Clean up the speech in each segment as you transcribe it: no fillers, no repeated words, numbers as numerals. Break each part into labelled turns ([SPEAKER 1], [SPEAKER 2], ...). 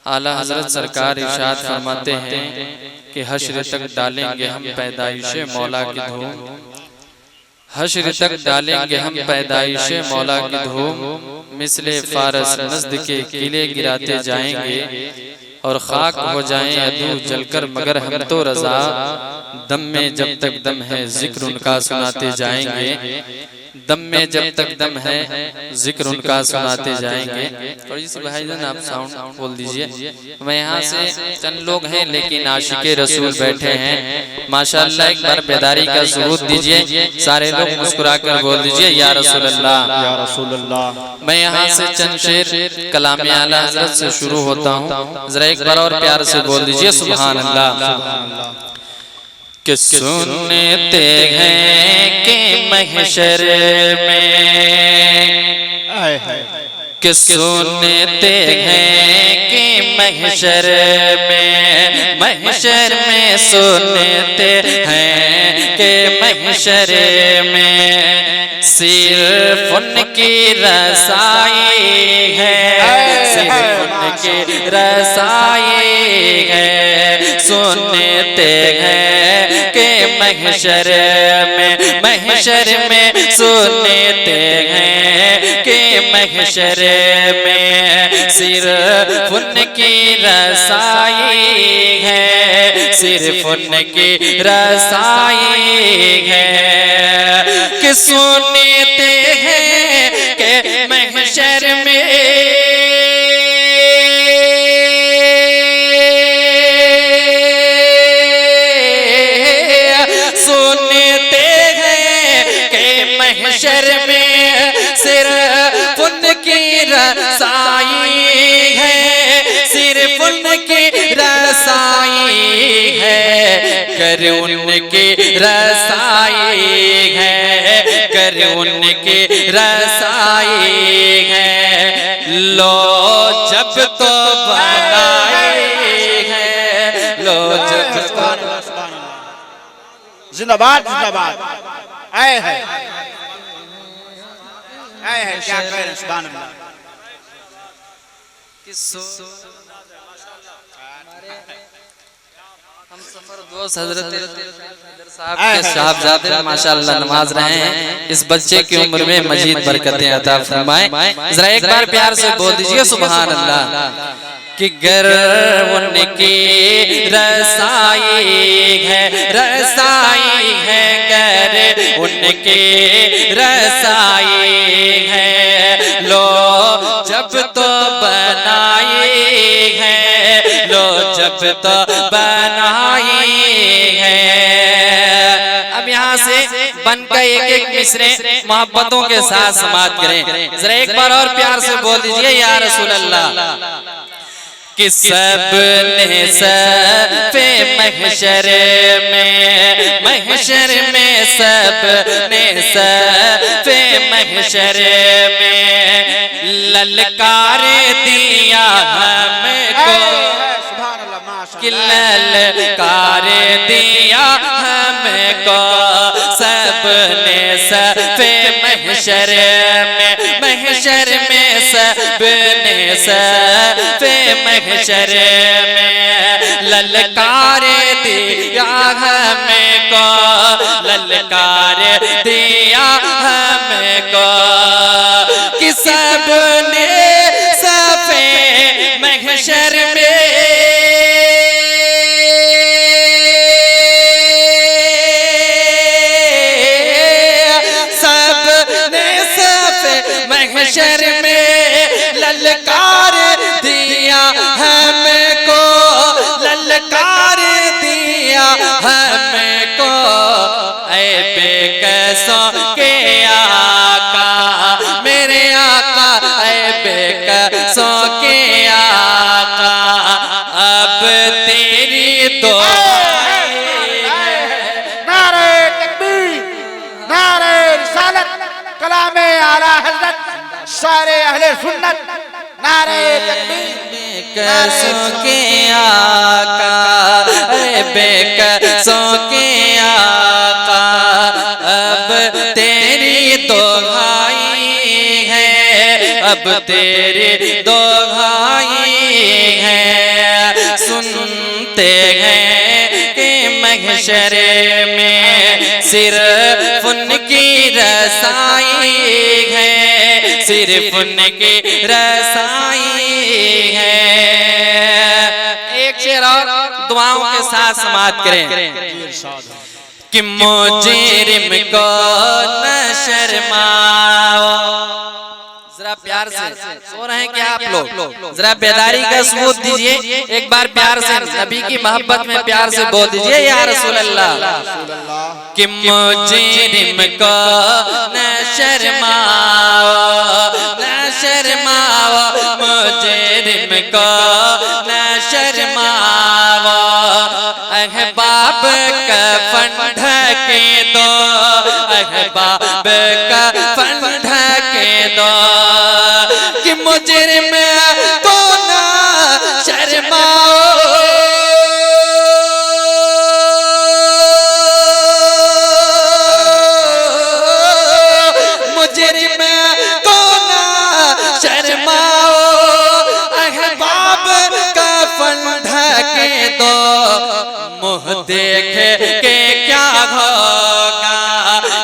[SPEAKER 1] आला हजरत सरकार इरशाद फरमाते हैं कि हश्र तक डालेंगे हम पैदाइशे मौला की धूम, हश्र तक डालेंगे हम पैदाइशे मौला की धूम, मिसले फारस नज़्द के किले गिराते जाएंगे और खाक हो जाएं अदू जलकर मगर हम तो रजा, दम में जब तक दम है जिक्र उनका सुनाते जाएंगे, दम में जब तक दम है जिक्र उनका सुनाते जाएंगे। थोड़ी सी भाईजान आप साउंड खोल दीजिए। मैं यहाँ से चंद लोग हैं लेकिन आशिके रसूल बैठे हैं, माशाअल्लाह एक बार बेदारी का सबूत दीजिए। सारे लोग मुस्कुरा कर बोल दीजिए या रसूल अल्लाह या रसूल अल्लाह। मैं यहाँ से चंद शेर कलाम आला हज़रत से शुरू होता हूँ, जरा एक बार और प्यार से बोल दीजिए सुभान अल्लाह। कि सुनते हैं कि महशर में, कि सुनते हैं कि महशर में, महशर में सुनते हैं कि महशर में सिर्फ उनकी रसाई है, सिर्फ उनकी रसाई है। सुनते हैं महशर में, महशर में सुनते हैं कि महशर में सिर्फ उनकी रसाई है, सिर्फ उनकी रसाई है। कि सुनते हैं कि महशर में महशर में सिर्फ उनकी रसाई है, सिर्फ उनकी रसाई है। कर उनकी रसाई है, कर उनकी रसाई है। लो जब तो बनाई है, लो जब तो
[SPEAKER 2] जिंदाबाद जिंदाबाद। आए है क्या कह रहे हैं सुभान अल्लाह।
[SPEAKER 1] हम सफर दोस्त हजरत साहब के साहबजादे माशाअल्लाह नमाज रहे हैं, इस बच्चे की उम्र में मजीद बरकतें अता फरमाए। जरा एक बार प्यार से बोल दीजिए सुभान अल्लाह। कि गर उनकी रसाई है, रसाई है, गर उनकी रसाई है। लो जब तो बनाई है, लो जब तो बनाई है। अब यहाँ से बनकर एक एक मिसरे मोहब्बतों के साथ समाप्त करें। जरा एक बार और प्यार से बोल दीजिए या रसूल अल्लाह। कि सब ने सफ़े महशर में, महशर में सब ने सफ़े महशर में ललकार दिया हमको, कि ललकार दिया हमको सब ने सफ़े महशर में, महशर में सब ने सफ़े महशर में ललकार दिया हमको, ललकार दिया हमको। कि सब ने सफ़े महशर में महशर में ललकार दिया हमको, ललकार दिया हमको। ऐ बेकसों के आका मेरे आका, ऐ बेकसों के आका अब तेरी दुआएं।
[SPEAKER 2] नारे तकबीर, नारे रिसालत, कलामे आला हज़रत सारे अहले सुन्नत। नारे तकबीर।
[SPEAKER 1] बेकसों के आका, बेकसों के आका अब तेरी दुआएं हैं, अब तेरी दुआएं हैं। सुनते हैं कि महशर में सिर्फ उनकी रसाई है, सिर्फ उनकी रसाई है। एक शेर और दुआओं के साथ समाप्त करें कि मुजरिम को न शर्माओ। जरा प्यार से, सो रहे हैं क्या आप लोग? जरा बेदारी का सबूत दीजिए एक बार प्यार से, नबी की मोहब्बत में प्यार से बोल दीजिए या रसूल अल्लाह। कि मुजरिम को न शर्माओ, न शर्माओ, मुजरिम को न शर्माओ। अहबाब का फन ढके दो, अहबाब का फन ढके दो। कि मुजरिम को ना शर्माओ, मुजरिम को ना शर्माओ। अहबाब का फन ढके दो, मुँह देख के क्या होगा,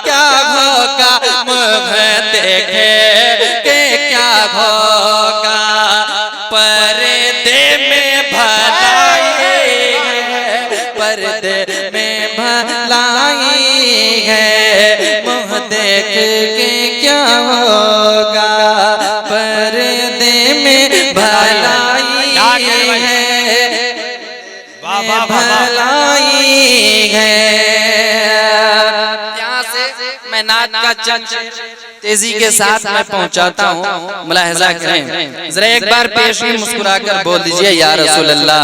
[SPEAKER 1] क्या होगा, मुँह देख के क्या होगा। पर्दे में भलाई है, पर्दे में भलाई है, मुँह देख के क्या होगा। पर्दे में भलाई है, भलाई है। यहाँ से मैं नात का चंद तेजी के साथ मैं पहुंचाता हूँ, मुलाहिजा करें। जरा एक बार पेश में मुस्कुराकर बोल दीजिए या रसूल अल्लाह।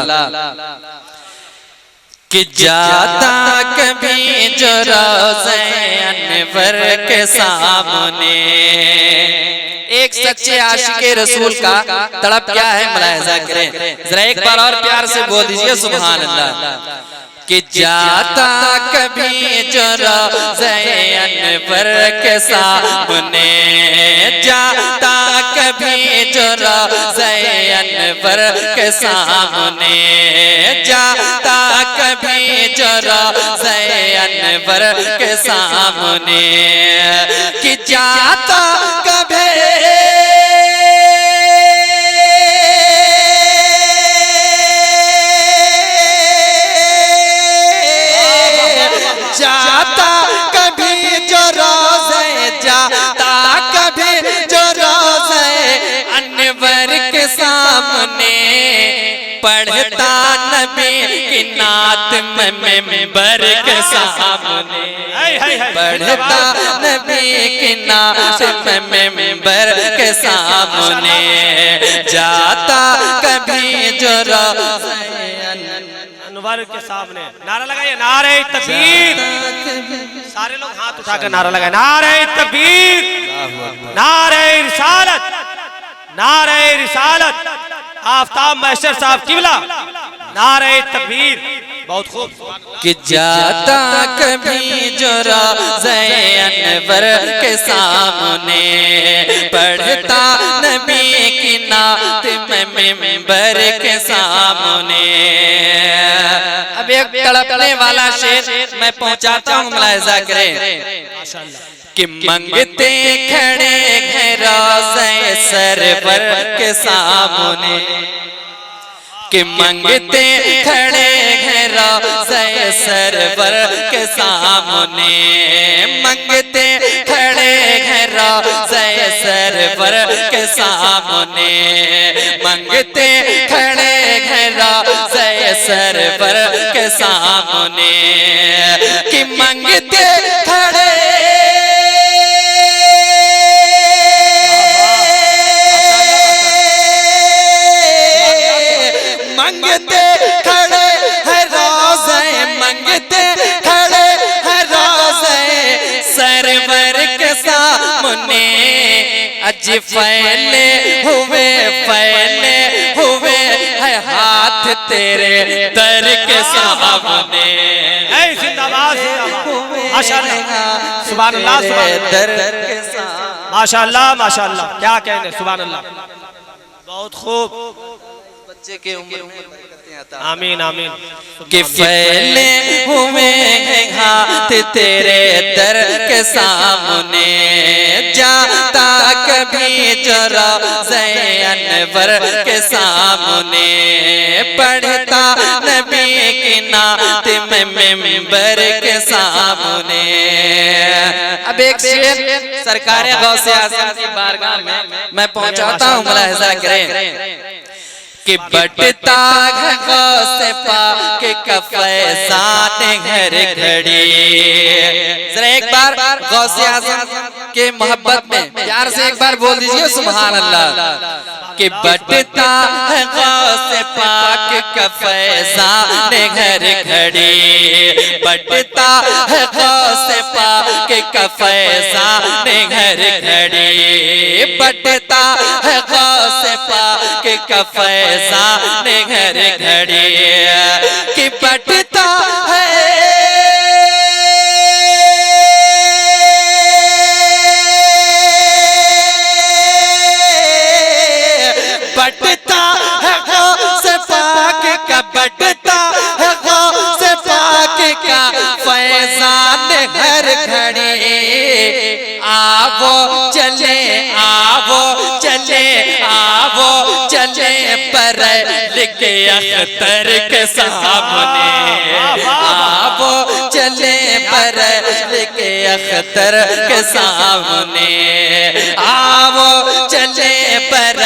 [SPEAKER 1] कि जाता कभी जो रोज़े अनवर के सामने, एक सच्चे आशिके रसूल का तड़प क्या है मुलाहिजा करें। जरा एक बार और प्यार से बोल दीजिए सुभान अल्लाह। कि जाता कभी जो रोज़े अनवर के सामने, जाता कभी जो रोज़े अनवर के सामने, जाता कभी जो रोज़े अनवर के सामने। कि जाता कभी जाता कभी जो रोज़े, जाता कभी जो रोज़े अनवर के सामने, पढ़ता नबी की नात मिंबर के सामने, पढ़ता नबी की नात मिंबर के सामने। जाता कभी जो रोज़े
[SPEAKER 3] अनवर के सामने। नारा लगाइए, नारे तकबीर। सारे लोग हाथ उठाकर नारा लगाए, नारे तकबीर, नारे रिसालत, नारे रिसालत। आफताब मैशर साहब किबला, नारे तकबीर। बहुत खूब।
[SPEAKER 1] कि जाता कभी जो रोज़े अनवर के सामने, पढ़ता नबी की नात मिंबर के सामने। अब एक तड़पने वाला शेर मैं पहुंचाता हूँ, मुलाहिजा करें। कि मंगते खड़े हैं रोज़े सरवर के सामने, कि मंगते खड़े हैं रोज़े सरवर के सामने, मंगते खड़े हैं रोज़े सरवर के सामने, मंगते खड़े हैं रोज़े सरवर के सामने। कि मंगते खड़े मंगते खड़े हैं रोज़े, मंगते खड़े हैं रोज़े सरवर के सामने। अज फैले हुए है हाथ तेरे दर के सामने।
[SPEAKER 3] जिंदाबाद, माशाअल्लाह, सुभान अल्लाह,
[SPEAKER 1] दर के सामने।
[SPEAKER 3] माशाअल्लाह, माशाअल्लाह, क्या कहने, सुभान अल्लाह। बहुत खूब।
[SPEAKER 4] बच्चे के उम्र बरकतें अता
[SPEAKER 3] आमीन आमीन।
[SPEAKER 4] कि फैले हुए हैं हाथ तेरे दर के सामने, जाता कभी जरा अनवर के सामने, पढ़ता नबी की नात में मिंबर के सामने। अब एक शेर सरकार गौसे आज़म की बारगाह में मैं पहुंचाता हूँ, मुलाहिज़ा करें कि बटता गौसे पाक का फैज़ान घर घड़ी। जरा एक बार गौसे आज़म के मोहब्बत में प्यार से एक बार बोल दीजिए सुभान अल्लाह। कि बटता है गौसे पाक का फैज़ान घर घड़ी, बटता है गौसे पाक का फैज़ान घर घड़ी, बटता है गौसे पाक का फैज़ान घर घड़ी। कि बटता है बटता है गौसे पाक का, बटता है गौसे पाक का फैज़ान हर घड़ी। आवो चले आवो चले आवो चले पर लिखे अख्तर के सामने, आवो चले पर लिखे अख्तर के सामने, आवो चले पर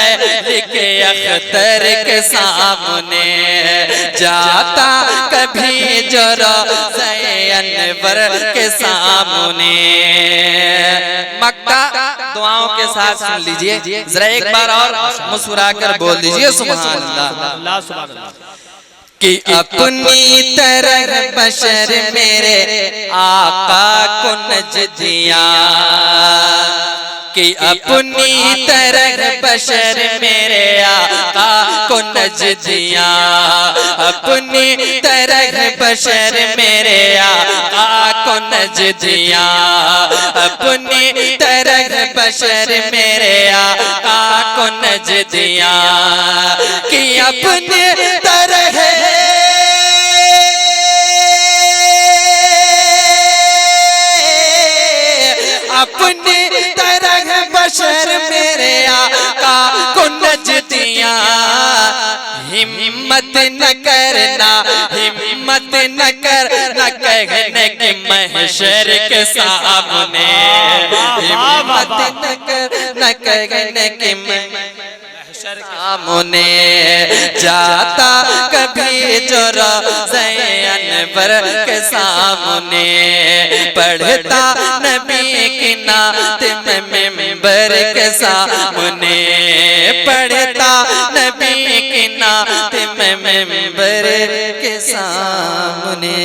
[SPEAKER 4] लिखे अख्तर के सामने, जाता कभी जरा अनवर के सामने। मक्ता दुआओं के साथ सुन लीजिए, जरा एक बार और मुस्कुराकर बोल दीजिए सुभान अल्लाह।
[SPEAKER 3] सुभान अल्लाह।
[SPEAKER 4] कि अपनी तरह बशर मेरे आका को नजदिया, कि अपनी तरह बशर मेरे आका को नजदिया, अपनी तरह बशर मेरे आका को नजदिया, अपनी तरह बशर मेरे आका को नजदिया। कि अपनी तरह अपनी तरह बशर मेरे आका को नजदिया, हिम्मत न करना हिम्मत न करना कहने की महशर के सामने, हिम्मत न करना कहने की सामने, जाता कभी जरा अनवर के सामने, पढ़ता नबी की नात में मिंबर के सामने, पढ़ता नबी की नात में मिंबर के सामने।